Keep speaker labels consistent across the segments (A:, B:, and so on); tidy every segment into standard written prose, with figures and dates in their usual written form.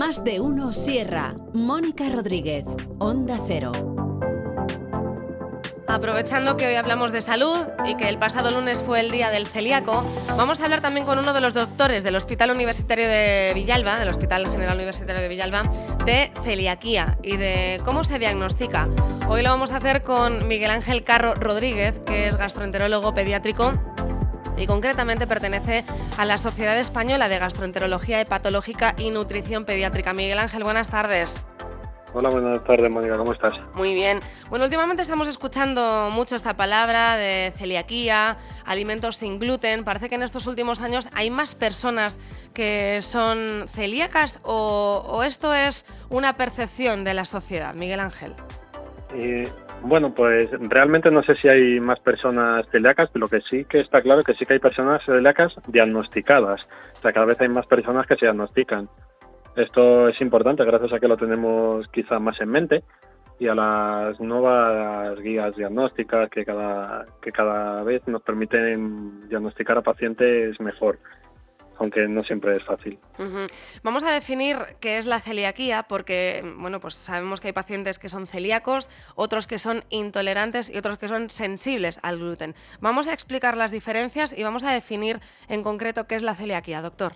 A: Más de uno Sierra. Mónica Rodríguez, Onda Cero.
B: Aprovechando que hoy hablamos de salud y que el pasado lunes fue el día del celíaco, vamos a hablar también con uno de los doctores del Hospital Universitario de Villalba, del Hospital General Universitario de Villalba, de celiaquía y de cómo se diagnostica. Hoy lo vamos a hacer con Miguel Ángel Carro Rodríguez, que es gastroenterólogo pediátrico y concretamente pertenece a la Sociedad Española de Gastroenterología Hepatológica y Nutrición Pediátrica. Miguel Ángel, buenas tardes.
C: Hola, buenas tardes, Mónica, ¿cómo estás?
B: Muy bien. Bueno, últimamente estamos escuchando mucho esta palabra de celiaquía, alimentos sin gluten. Parece que en estos últimos años hay más personas que son celíacas o esto es una percepción de la sociedad, Miguel Ángel.
C: Bueno, pues realmente no sé si hay más personas celíacas, pero lo que sí que está claro que sí que hay personas celíacas diagnosticadas. O sea, cada vez hay más personas que se diagnostican. Esto es importante gracias a que lo tenemos quizá más en mente y a las nuevas guías diagnósticas que cada vez nos permiten diagnosticar a pacientes mejor, aunque no siempre es fácil.
B: Vamos a definir qué es la celiaquía porque, bueno, pues sabemos que hay pacientes que son celíacos, otros que son intolerantes y otros que son sensibles al gluten. Vamos a explicar las diferencias y vamos a definir en concreto qué es la celiaquía, doctor.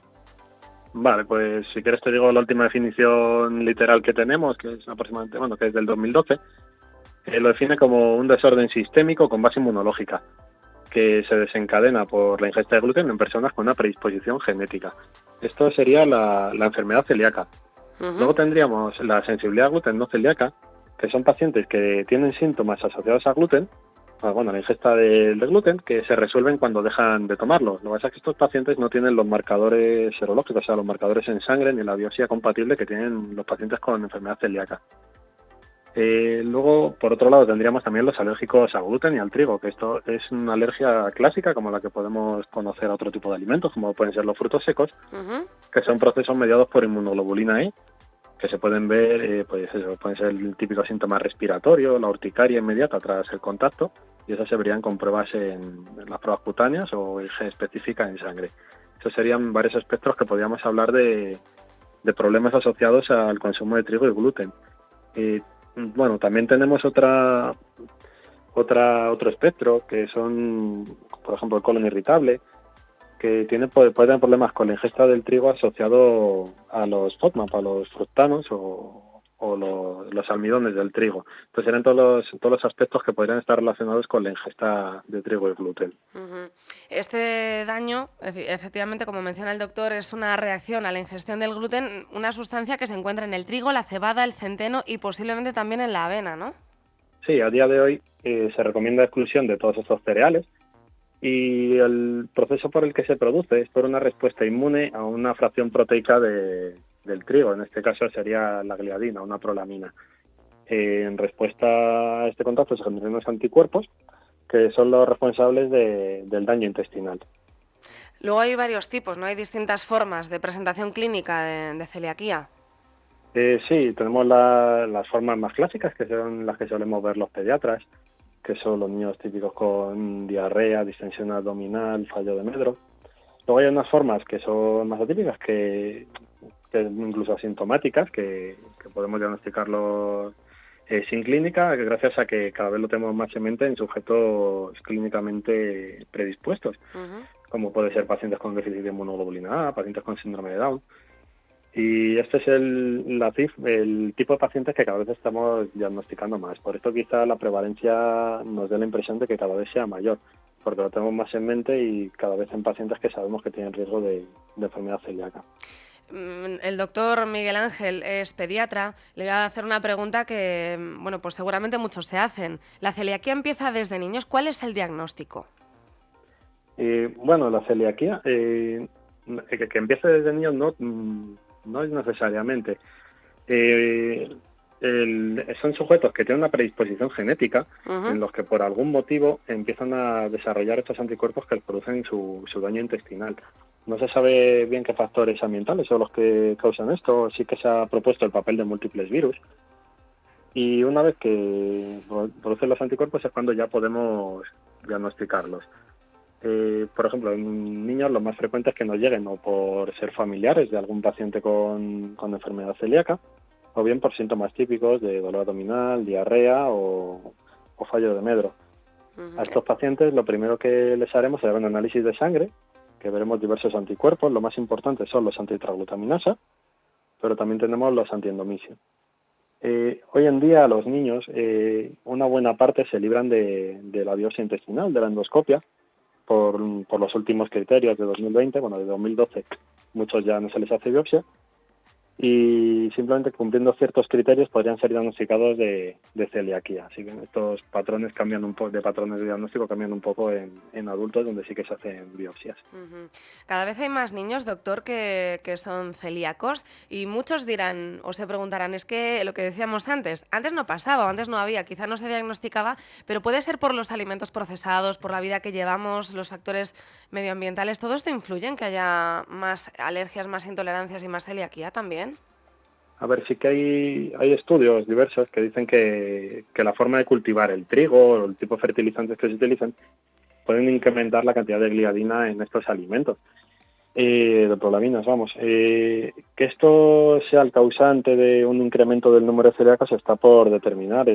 C: Vale, pues si quieres te digo la última definición literal que tenemos, que es aproximadamente, que es del 2012, lo define como un desorden sistémico con base inmunológica, que se desencadena por la ingesta de gluten en personas con una predisposición genética. Esto sería la enfermedad celíaca. Luego tendríamos la sensibilidad al gluten no celíaca, que son pacientes que tienen síntomas asociados a gluten, la ingesta de gluten, que se resuelven cuando dejan de tomarlo. Lo que pasa es que estos pacientes no tienen los marcadores serológicos, o sea, los marcadores en sangre ni la biopsia compatible que tienen los pacientes con enfermedad celíaca. Luego, por otro lado, tendríamos también los alérgicos al gluten y al trigo, que esto es una alergia clásica como la que podemos conocer a otro tipo de alimentos, como pueden ser los frutos secos, que son procesos mediados por inmunoglobulina E, que se pueden ver, pueden ser el típico síntoma respiratorio, la urticaria inmediata tras el contacto, y eso se verían con pruebas en las pruebas cutáneas o específicas en sangre. Esos serían varios espectros que podríamos hablar de problemas asociados al consumo de trigo y gluten. También tenemos otro espectro, que son, por ejemplo, el colon irritable, que puede tener problemas con la ingesta del trigo asociado a los FODMAP, a los fructanos o los almidones del trigo. Entonces eran todos los aspectos que podrían estar relacionados con la ingesta de trigo y gluten.
B: Este daño, efectivamente, como menciona el doctor, es una reacción a la ingestión del gluten, una sustancia que se encuentra en el trigo, la cebada, el centeno y posiblemente también en la avena, ¿no?
C: Sí, a día de hoy se recomienda la exclusión de todos estos cereales. Y el proceso por el que se produce es por una respuesta inmune a una fracción proteica del trigo, en este caso sería la gliadina, una prolamina. En respuesta a este contacto se generan unos anticuerpos que son los responsables del daño intestinal.
B: Luego hay varios tipos, ¿no? Hay distintas formas de presentación clínica de celiaquía.
C: Sí, tenemos las formas más clásicas, que son las que solemos ver los pediatras, que son los niños típicos con diarrea, distensión abdominal, fallo de Medro. Luego hay unas formas que son más atípicas, que incluso asintomáticas, que podemos diagnosticarlo sin clínica, gracias a que cada vez lo tenemos más en mente en sujetos clínicamente predispuestos, como puede ser pacientes con déficit de inmunoglobulina A, pacientes con síndrome de Down. Y este es el tipo de pacientes que cada vez estamos diagnosticando más. Por esto quizá la prevalencia nos dé la impresión de que cada vez sea mayor, porque lo tenemos más en mente y cada vez en pacientes que sabemos que tienen riesgo de enfermedad celíaca.
B: El doctor Miguel Ángel es pediatra. Le voy a hacer una pregunta que, pues seguramente muchos se hacen. ¿La celiaquía empieza desde niños? ¿Cuál es el diagnóstico?
C: La celiaquía, que empiece desde niños no es necesariamente. Son sujetos que tienen una predisposición genética en los que por algún motivo empiezan a desarrollar estos anticuerpos que producen su daño intestinal. No se sabe bien qué factores ambientales son los que causan esto. Sí que se ha propuesto el papel de múltiples virus. Y una vez que producen los anticuerpos es cuando ya podemos diagnosticarlos. por ejemplo, en niños lo más frecuente es que nos lleguen o por ser familiares de algún paciente con enfermedad celíaca, o bien por síntomas típicos de dolor abdominal, diarrea o fallo de medro. A estos pacientes lo primero que les haremos será un análisis de sangre, que veremos diversos anticuerpos. Lo más importante son los antitraglutaminasa, pero también tenemos los antiendomicio. Hoy en día los niños, una buena parte se libran de la biopsia intestinal, de la endoscopia, por los últimos criterios de 2020, bueno, de 2012 muchos ya no se les hace biopsia, y simplemente cumpliendo ciertos criterios podrían ser diagnosticados de celiaquía. Así que estos patrones cambian un poco, de patrones de diagnóstico cambian un poco en adultos, donde sí que se hacen biopsias.
B: Cada vez hay más niños, doctor, que son celíacos, y muchos dirán o se preguntarán, es que lo que decíamos antes no pasaba, o antes no había, quizá no se diagnosticaba, pero puede ser por los alimentos procesados, por la vida que llevamos, los factores medioambientales, ¿todo esto influye en que haya más alergias, más intolerancias y más celiaquía también?
C: A ver, sí que hay estudios diversos que dicen que la forma de cultivar el trigo o el tipo de fertilizantes que se utilizan pueden incrementar la cantidad de gliadina en estos alimentos, de prolaminas, vamos. Que esto sea el causante de un incremento del número de celíacos está por determinar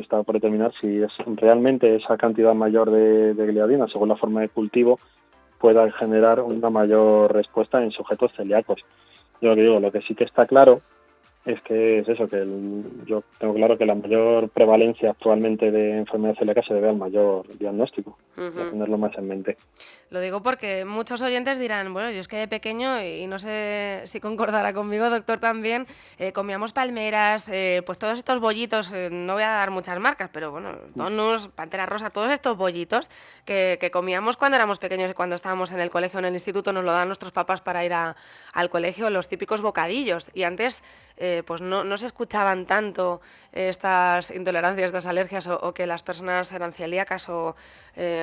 C: si es realmente esa cantidad mayor de gliadina, según la forma de cultivo, pueda generar una mayor respuesta en sujetos celíacos. Yo lo que digo, lo que sí que está claro es que es eso, que yo tengo claro que la mayor prevalencia actualmente de enfermedad celíaca se debe al mayor diagnóstico, a tenerlo más en mente.
B: Lo digo porque muchos oyentes dirán, bueno, yo es que de pequeño, y no sé si concordará conmigo, doctor, también, comíamos palmeras, pues todos estos bollitos, no voy a dar muchas marcas, pero bueno, donuts, Pantera Rosa, todos estos bollitos que comíamos cuando éramos pequeños y cuando estábamos en el colegio, en el instituto, nos lo dan nuestros papás para ir al colegio, los típicos bocadillos. Y antes pues no se escuchaban tanto estas intolerancias, estas alergias, o que las personas eran celíacas o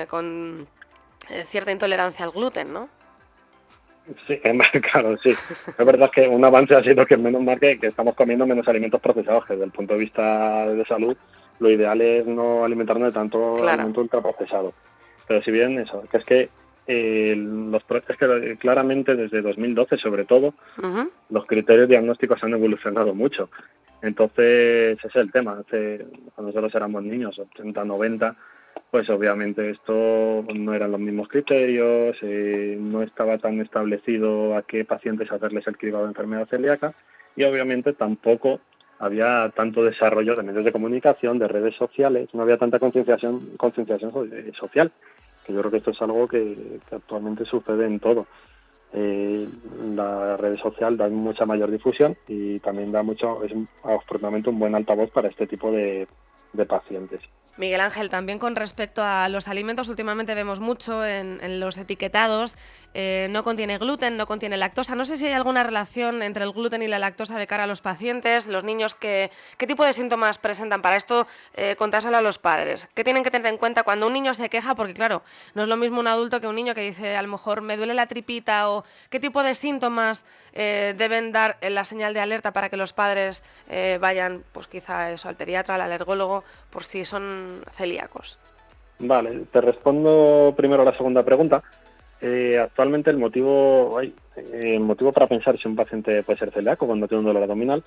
B: con cierta intolerancia al gluten, ¿no?
C: Sí, claro, sí. Es verdad que un avance ha sido que menos mal que estamos comiendo menos alimentos procesados, que desde el punto de vista de salud lo ideal es no alimentarnos de tanto alimento ultraprocesado. Pero si bien eso, que es que claramente desde 2012 sobre todo, los criterios diagnósticos han evolucionado mucho. Entonces ese es el tema. Cuando nosotros éramos niños, 80, 90, pues obviamente esto no eran los mismos criterios, no estaba tan establecido a qué pacientes hacerles el cribado de enfermedad celíaca, y obviamente tampoco había tanto desarrollo de medios de comunicación, de redes sociales, no había tanta concienciación social, que yo creo que esto es algo que actualmente sucede en todo. La red social da mucha mayor difusión y también es afortunadamente un buen altavoz para este tipo de pacientes.
B: Miguel Ángel, también con respecto a los alimentos, últimamente vemos mucho en los etiquetados, no contiene gluten, no contiene lactosa. No sé si hay alguna relación entre el gluten y la lactosa de cara a los pacientes, los niños, ¿qué tipo de síntomas presentan? Para esto, contárselo a los padres. ¿Qué tienen que tener en cuenta cuando un niño se queja? Porque claro, no es lo mismo un adulto que un niño que dice, a lo mejor me duele la tripita, o qué tipo de síntomas deben dar la señal de alerta para que los padres vayan, pues quizá eso, al pediatra, al alergólogo, por si son celíacos.
C: Vale, te respondo primero a la segunda pregunta. Actualmente el motivo para pensar si un paciente puede ser celíaco cuando tiene un dolor abdominal,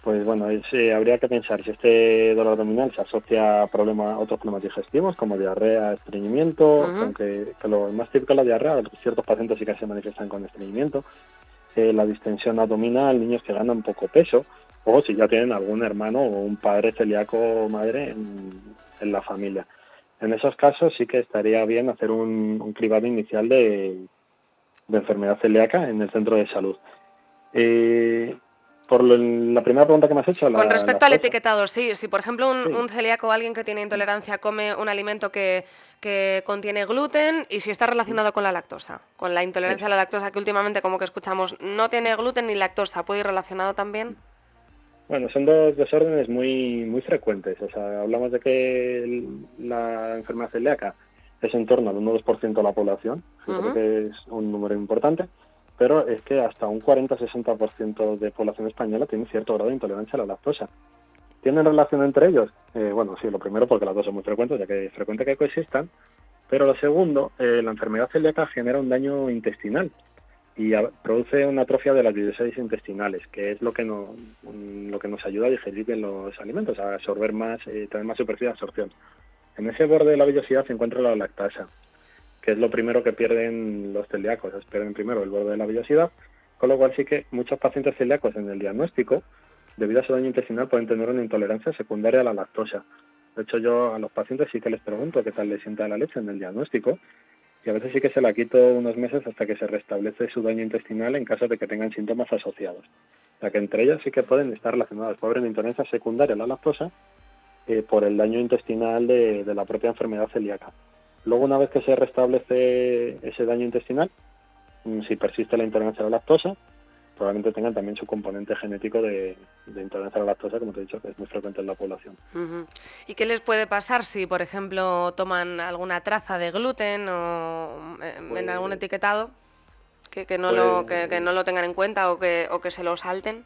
C: pues bueno, habría que pensar si este dolor abdominal se asocia a otros problemas digestivos como diarrea, estreñimiento, aunque lo más típico es la diarrea, ciertos pacientes sí que se manifiestan con estreñimiento, la distensión abdominal, niños que ganan poco peso, o si ya tienen algún hermano o un padre celíaco o madre en la familia. En esos casos sí que estaría bien hacer un cribado inicial de enfermedad celíaca en el centro de salud. Por la primera pregunta que me has hecho...
B: Con respecto al etiquetado, sí. Si, por ejemplo, un celíaco o alguien que tiene intolerancia come un alimento que contiene gluten, y si está relacionado con la lactosa, con la intolerancia a la lactosa, que últimamente como que escuchamos no tiene gluten ni lactosa, ¿puede ir relacionado también?
C: Bueno, son dos desórdenes muy, muy frecuentes. O sea, hablamos de que la enfermedad celíaca es en torno al 1-2% de la población, creo que es un número importante, pero es que hasta un 40-60% de población española tiene cierto grado de intolerancia a la lactosa. ¿Tienen relación entre ellos? Bueno, sí, lo primero porque las dos son muy frecuentes, ya que es frecuente que coexistan, Pero lo segundo, la enfermedad celíaca genera un daño intestinal y produce una atrofia de las videoseries intestinales, que es lo que nos ayuda a digerir bien los alimentos, a absorber más, tener más superficie de absorción. En ese borde de la vellosidad se encuentra la lactasa, que es lo primero que pierden los celíacos. Pierden primero el borde de la vellosidad, con lo cual sí que muchos pacientes celíacos en el diagnóstico, debido a su daño intestinal, pueden tener una intolerancia secundaria a la lactosa. De hecho, yo a los pacientes sí que les pregunto qué tal les sienta la leche en el diagnóstico, y a veces sí que se la quito unos meses hasta que se restablece su daño intestinal en caso de que tengan síntomas asociados. O sea que entre ellas sí que pueden estar relacionadas. Puede haber una intolerancia secundaria a la lactosa por el daño intestinal de la propia enfermedad celíaca. Luego, una vez que se restablece ese daño intestinal, si persiste la intolerancia a la lactosa, probablemente tengan también su componente genético de intolerancia a la lactosa, como te he dicho, que es muy frecuente en la población.
B: Uh-huh. ¿Y qué les puede pasar si, por ejemplo, toman alguna traza de gluten o en algún etiquetado que no lo tengan en cuenta o que se lo salten?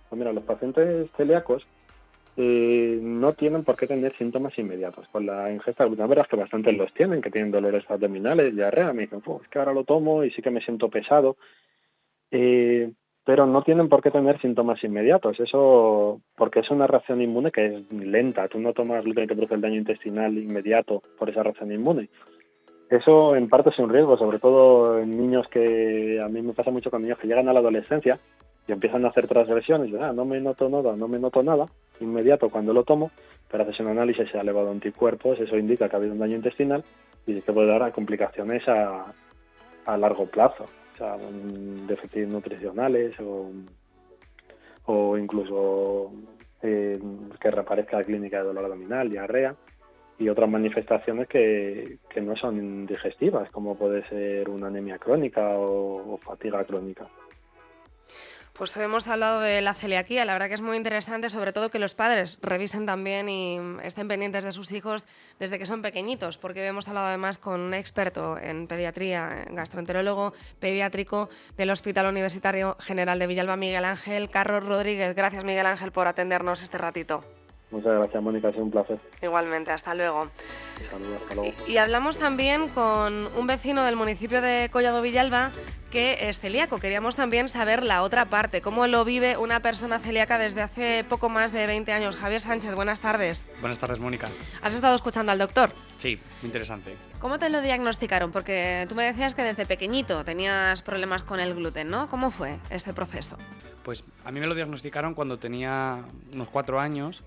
C: Pues mira, los pacientes celíacos no tienen por qué tener síntomas inmediatos. Con la ingesta de gluten, la verdad es que bastantes los tienen, que tienen dolores abdominales, diarrea, me dicen, es que ahora lo tomo y sí que me siento pesado. Pero no tienen por qué tener síntomas inmediatos, eso porque es una reacción inmune que es lenta. Tú no tomas gluten que produce el daño intestinal inmediato por esa reacción inmune. Eso en parte es un riesgo, sobre todo en niños a mí me pasa mucho con niños que llegan a la adolescencia y empiezan a hacer transgresiones, y no me noto nada, inmediato cuando lo tomo, pero haces un análisis y se ha elevado anticuerpos, eso indica que ha habido un daño intestinal y que puede dar a complicaciones a largo plazo. O sea, déficits nutricionales o incluso que reaparezca la clínica de dolor abdominal, diarrea y otras manifestaciones que no son digestivas, como puede ser una anemia crónica o fatiga crónica.
B: Pues hemos hablado de la celiaquía, la verdad que es muy interesante, sobre todo que los padres revisen también y estén pendientes de sus hijos desde que son pequeñitos, porque hemos hablado además con un experto en pediatría, gastroenterólogo pediátrico del Hospital Universitario General de Villalba, Miguel Ángel Carro Rodríguez. Gracias, Miguel Ángel, por atendernos este ratito.
C: Muchas gracias, Mónica, ha sido un placer.
B: Igualmente, hasta luego.
C: Saludos, hasta luego.
B: Y hablamos también con un vecino del municipio de Collado Villalba que es celíaco. Queríamos también saber la otra parte, cómo lo vive una persona celíaca desde hace poco más de 20 años. Javier Sánchez, buenas tardes.
D: Buenas tardes, Mónica.
B: ¿Has estado escuchando al doctor?
D: Sí, interesante.
B: ¿Cómo te lo diagnosticaron? Porque tú me decías que desde pequeñito tenías problemas con el gluten, ¿no? ¿Cómo fue este proceso?
D: Pues a mí me lo diagnosticaron cuando tenía unos 4 años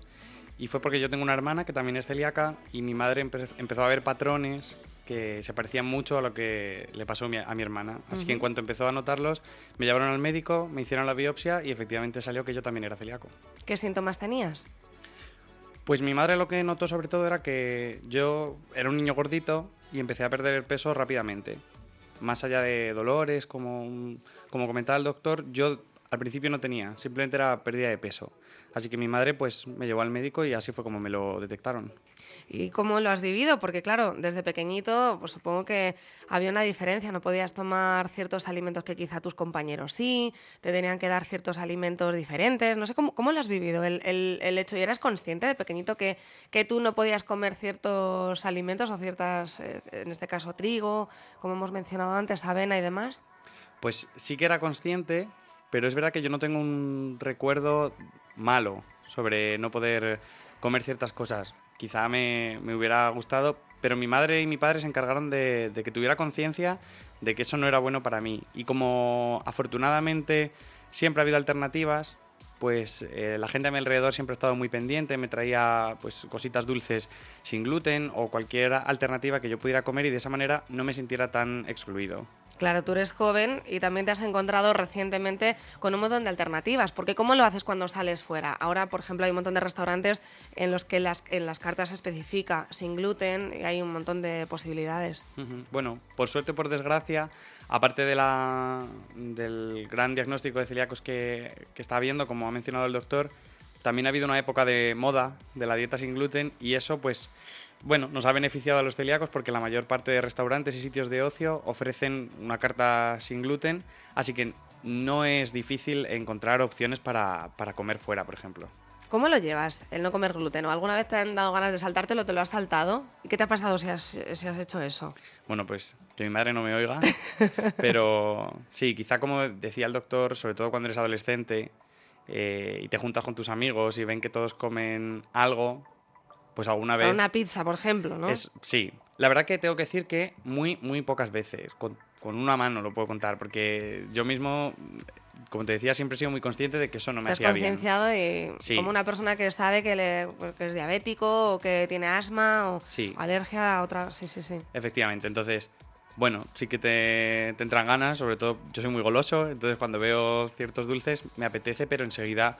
D: y fue porque yo tengo una hermana que también es celíaca y mi madre empezó a ver patrones que se parecían mucho a lo que le pasó a mi hermana. Así que en cuanto empezó a notarlos, me llevaron al médico, me hicieron la biopsia y efectivamente salió que yo también era celíaco.
B: ¿Qué síntomas tenías?
D: Pues mi madre lo que notó sobre todo era que yo era un niño gordito y empecé a perder el peso rápidamente. Más allá de dolores, como comentaba el doctor, yo al principio no tenía, simplemente era pérdida de peso. Así que mi madre pues me llevó al médico y así fue como me lo detectaron.
B: ¿Y cómo lo has vivido? Porque claro, desde pequeñito pues supongo que había una diferencia, no podías tomar ciertos alimentos que quizá tus compañeros sí, te tenían que dar ciertos alimentos diferentes, no sé, ¿cómo lo has vivido el hecho? ¿Y eras consciente de pequeñito que tú no podías comer ciertos alimentos o ciertas, en este caso trigo, como hemos mencionado antes, avena y demás?
D: Pues sí que era consciente, pero es verdad que yo no tengo un recuerdo malo sobre no poder comer ciertas cosas. Quizá me hubiera gustado, pero mi madre y mi padre se encargaron de que tuviera conciencia de que eso no era bueno para mí. Y como afortunadamente siempre ha habido alternativas, pues la gente a mi alrededor siempre ha estado muy pendiente, me traía pues cositas dulces sin gluten o cualquier alternativa que yo pudiera comer y de esa manera no me sintiera tan excluido.
B: Claro, tú eres joven y también te has encontrado recientemente con un montón de alternativas, porque ¿cómo lo haces cuando sales fuera? Ahora, por ejemplo, hay un montón de restaurantes en los que en las cartas se especifica sin gluten y hay un montón de posibilidades.
D: Bueno, por suerte o por desgracia, aparte del gran diagnóstico de celíacos que está habiendo, como ha mencionado el doctor, también ha habido una época de moda de la dieta sin gluten y eso pues bueno, nos ha beneficiado a los celíacos porque la mayor parte de restaurantes y sitios de ocio ofrecen una carta sin gluten, así que no es difícil encontrar opciones para comer fuera, por ejemplo.
B: ¿Cómo lo llevas, el no comer gluten? ¿O alguna vez te han dado ganas de saltártelo, te lo has saltado? ¿Y qué te ha pasado si has hecho eso?
D: Bueno, pues que mi madre no me oiga, pero sí, quizá como decía el doctor, sobre todo cuando eres adolescente y te juntas con tus amigos y ven que todos comen algo, pues alguna
B: Para
D: vez...
B: una pizza, por ejemplo, ¿no?
D: Sí, la verdad que tengo que decir que muy, muy pocas veces, con una mano lo puedo contar, porque yo mismo, como te decía, siempre he sido muy consciente de que eso no me
B: Te has
D: hacía bien.
B: concienciado y
D: Sí.
B: como una persona que sabe que es diabético o que tiene asma o
D: Sí.
B: alergia a otra... Sí, sí, sí.
D: Efectivamente, entonces, bueno, sí que te entran ganas, sobre todo yo soy muy goloso, entonces cuando veo ciertos dulces me apetece, pero enseguida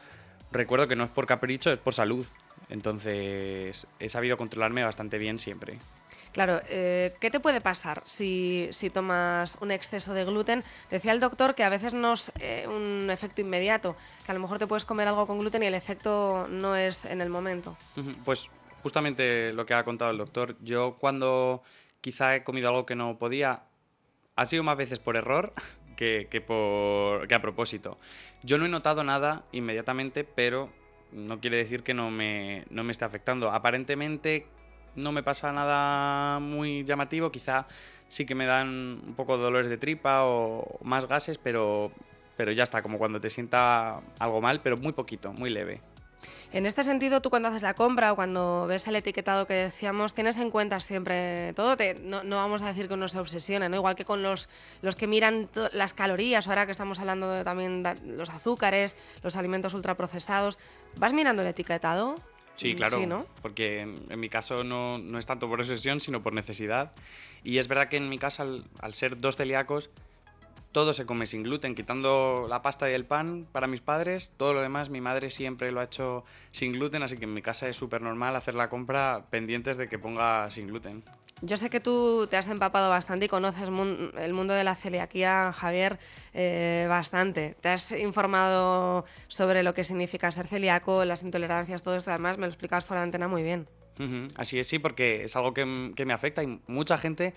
D: recuerdo que no es por capricho, es por salud. Entonces he sabido controlarme bastante bien siempre.
B: Claro, ¿qué te puede pasar si tomas un exceso de gluten? Decía el doctor que a veces no es un efecto inmediato, que a lo mejor te puedes comer algo con gluten y el efecto no es en el momento.
D: Pues justamente lo que ha contado el doctor, yo cuando quizá he comido algo que no podía, ha sido más veces por error que a propósito. Yo no he notado nada inmediatamente, pero no quiere decir que no me esté afectando. Aparentemente no me pasa nada muy llamativo, quizá sí que me dan un poco de dolores de tripa o más gases, pero ya está, como cuando te sienta algo mal, pero muy poquito, muy leve.
B: En este sentido, tú cuando haces la compra o cuando ves el etiquetado que decíamos, tienes en cuenta siempre todo. No vamos a decir que uno se obsesione, ¿no? Igual que con los que miran las calorías, ahora que estamos hablando también de los azúcares, los alimentos ultraprocesados. ¿Vas mirando el etiquetado?
D: Sí, claro,
B: Sí, ¿no?
D: porque en mi caso no es tanto por obsesión, sino por necesidad. Y es verdad que en mi casa, al ser dos celíacos, todo se come sin gluten, quitando la pasta y el pan para mis padres, todo lo demás mi madre siempre lo ha hecho sin gluten, así que en mi casa es súper normal hacer la compra pendientes de que ponga sin gluten.
B: Yo sé que tú te has empapado bastante y conoces el mundo de la celiaquía, Javier, bastante. Te has informado sobre lo que significa ser celíaco, las intolerancias, todo esto. Además, me lo explicas fuera de antena muy bien.
D: Así es, sí, porque es algo que me afecta y mucha gente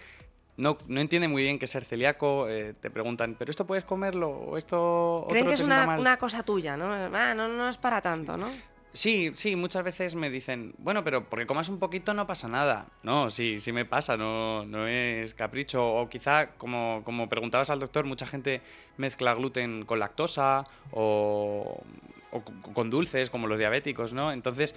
D: no entiende muy bien qué es ser celíaco. Te preguntan, ¿pero esto puedes comerlo? ¿O esto
B: Creen
D: otro
B: que
D: te
B: es
D: sienta mal?
B: una cosa tuya, ¿no? No es para tanto, ¿no?
D: Sí, muchas veces me dicen, bueno, pero porque comas un poquito no pasa nada. No, sí me pasa, no es capricho. O quizá, como preguntabas al doctor, mucha gente mezcla gluten con lactosa o con dulces, como los diabéticos, ¿no? Entonces,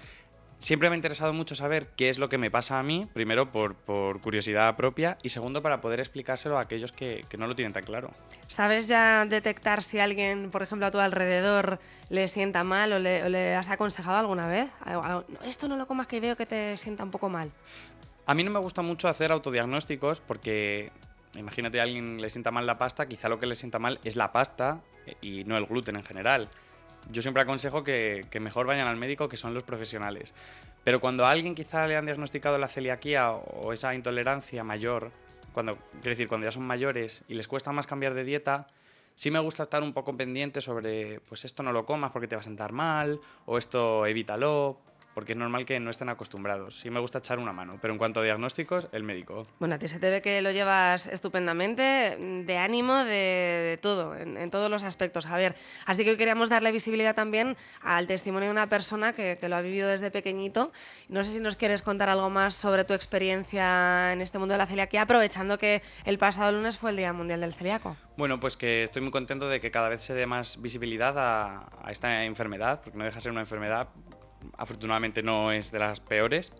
D: siempre me ha interesado mucho saber qué es lo que me pasa a mí, primero por curiosidad propia y segundo para poder explicárselo a aquellos que no lo tienen tan claro.
B: ¿Sabes ya detectar si alguien, por ejemplo, a tu alrededor le sienta mal o le has aconsejado alguna vez? No, esto no lo comas que veo que te sienta un poco mal.
D: A mí no me gusta mucho hacer autodiagnósticos porque, imagínate, a alguien le sienta mal la pasta, quizá lo que le sienta mal es la pasta y no el gluten en general. Yo siempre aconsejo que mejor vayan al médico, que son los profesionales. Pero cuando a alguien quizá le han diagnosticado la celiaquía o esa intolerancia mayor, quiero decir, cuando ya son mayores y les cuesta más cambiar de dieta, sí me gusta estar un poco pendiente sobre, pues esto no lo comas porque te va a sentar mal, o esto evítalo, porque es normal que no estén acostumbrados. Sí me gusta echar una mano, pero en cuanto a diagnósticos, el médico.
B: Bueno, a ti se te ve que lo llevas estupendamente, de ánimo, de todo, en todos los aspectos, Javier. Así que hoy queríamos darle visibilidad también al testimonio de una persona que lo ha vivido desde pequeñito. No sé si nos quieres contar algo más sobre tu experiencia en este mundo de la celiaquía, aprovechando que el pasado lunes fue el Día Mundial del Celíaco.
D: Bueno, pues que estoy muy contento de que cada vez se dé más visibilidad a esta enfermedad, porque no deja de ser una enfermedad. Afortunadamente no es de las peores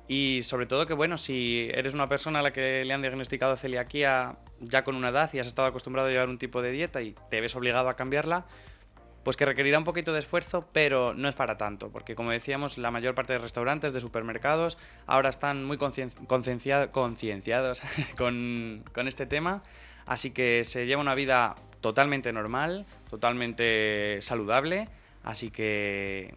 D: y sobre todo que bueno, si eres una persona a la que le han diagnosticado celiaquía ya con una edad y has estado acostumbrado a llevar un tipo de dieta y te ves obligado a cambiarla, pues que requerirá un poquito de esfuerzo, pero no es para tanto, porque como decíamos, la mayor parte de restaurantes, de supermercados, ahora están muy concienciados con este tema, así que se lleva una vida totalmente normal, totalmente saludable, así que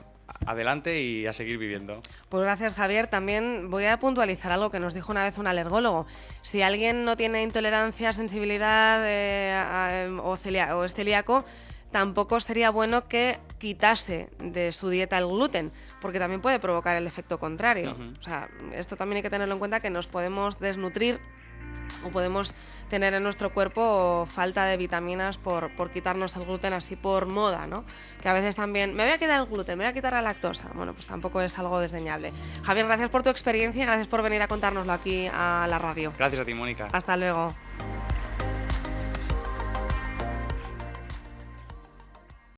D: adelante y a seguir viviendo.
B: Pues gracias, Javier. También voy a puntualizar algo que nos dijo una vez un alergólogo. Si alguien no tiene intolerancia, sensibilidad o es celíaco, tampoco sería bueno que quitase de su dieta el gluten, porque también puede provocar el efecto contrario. O sea, esto también hay que tenerlo en cuenta, que nos podemos desnutrir o podemos tener en nuestro cuerpo falta de vitaminas por quitarnos el gluten así por moda, ¿no? Que a veces también, me voy a quitar el gluten, me voy a quitar la lactosa. Bueno, pues tampoco es algo desdeñable. Javier, gracias por tu experiencia y gracias por venir a contárnoslo aquí a la radio.
D: Gracias a ti, Mónica.
B: Hasta luego.